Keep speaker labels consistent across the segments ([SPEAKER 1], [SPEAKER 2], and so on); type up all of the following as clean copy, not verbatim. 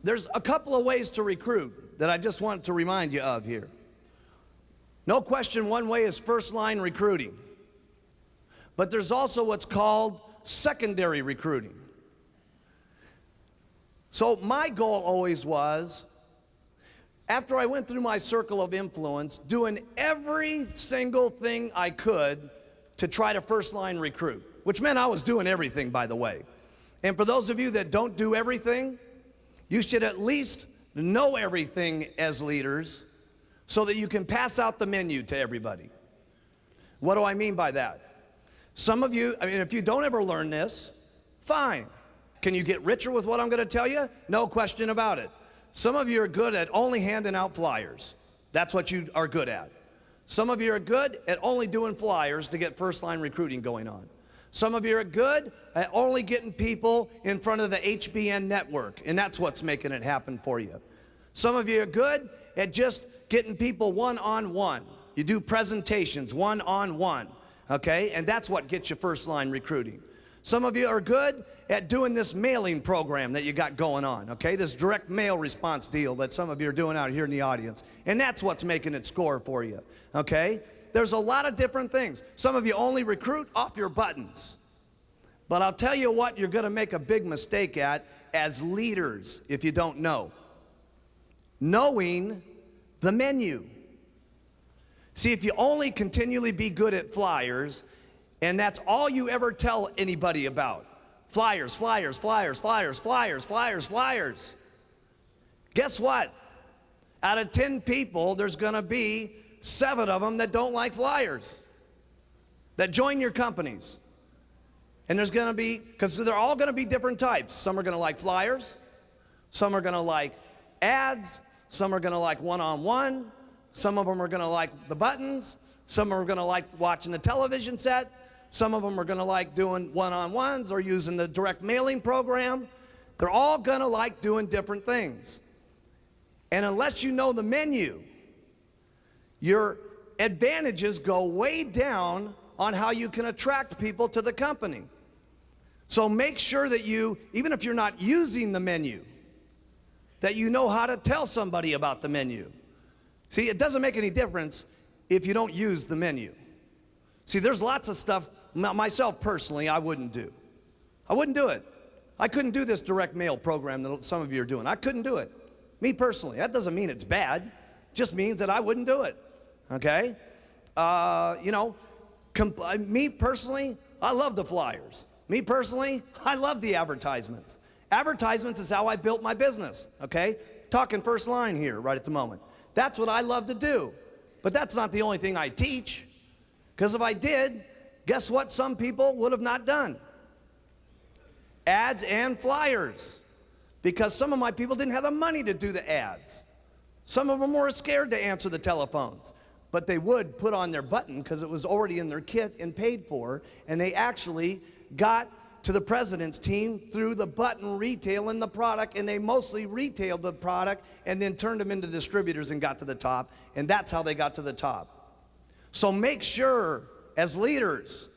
[SPEAKER 1] there's a couple of ways to recruit that I just want to remind you of here. No question, one way is first line recruiting. But there's also what's called secondary recruiting. So my goal always was, after I went through my circle of influence, doing every single thing I could to try to first line recruit, which meant I was doing everything, by the way. And for those of you that don't do everything, you should at least know everything as leaders so that you can pass out the menu to everybody. What do I mean by that? Some of you, if you don't ever learn this, fine. Can you get richer with what I'm going to tell you? No question about it. Some of you are good at only handing out flyers. That's what you are good at. Some of you are good at only doing flyers to get first line recruiting going on. Some of you are good at only getting people in front of the HBN network, and that's what's making it happen for you. Some of you are good at just getting people one-on-one. You do presentations one-on-one, okay? And that's what gets you first line recruiting. Some of you are good at doing this mailing program that you got going on, okay? This direct mail response deal that some of you are doing out here in the audience. And that's what's making it score for you, okay? There's a lot of different things. Some of you only recruit off your buttons. But I'll tell you what you're going to make a big mistake at as leaders if you don't know. Knowing the menu. See, if you only continually be good at flyers, and that's all you ever tell anybody about, flyers, flyers, flyers, flyers, flyers, flyers, flyers. Guess what? Out of 10 people, there's going to be 7 of them that don't like flyers, that join your companies. And there's going to be, because they're all going to be different types. Some are going to like flyers. Some are going to like ads. Some are going to like one-on-one. Some of them are going to like the buttons. Some are going to like watching the television set. Some of them are going to like doing one-on-ones or using the direct mailing program. They're all going to like doing different things. And unless you know the menu, your advantages go way down on how you can attract people to the company. So make sure that you, even if you're not using the menu, that you know how to tell somebody about the menu. See, it doesn't make any difference if you don't use the menu. See, there's lots of stuff, myself personally, I wouldn't do. I wouldn't do it. I couldn't do this direct mail program that some of you are doing. I couldn't do it. Me personally. That doesn't mean it's bad. It just means that I wouldn't do it. Okay? Me personally, I love the flyers. Me personally, I love the advertisements. Advertisements is how I built my business. Okay? Talking first line here right at the moment. That's what I love to do. But that's not the only thing I teach. Because if I did, guess what some people would have not done? Ads and flyers. Because some of my people didn't have the money to do the ads. Some of them were scared to answer the telephones. But they would put on their button because it was already in their kit and paid for. And they actually got to the president's team through the button retailing the product, and they mostly retailed the product and then turned them into distributors and got to the top, and that's how they got to the top. So make sure, as leaders,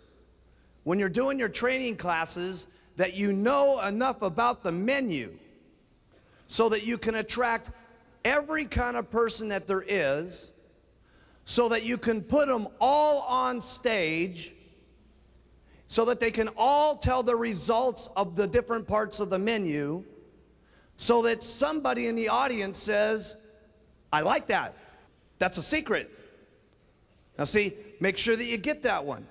[SPEAKER 1] when you're doing your training classes, that you know enough about the menu so that you can attract every kind of person that there is, so that you can put them all on stage so that they can all tell the results of the different parts of the menu, so that somebody in the audience says, I like that. That's a secret. Now see, make sure that you get that one.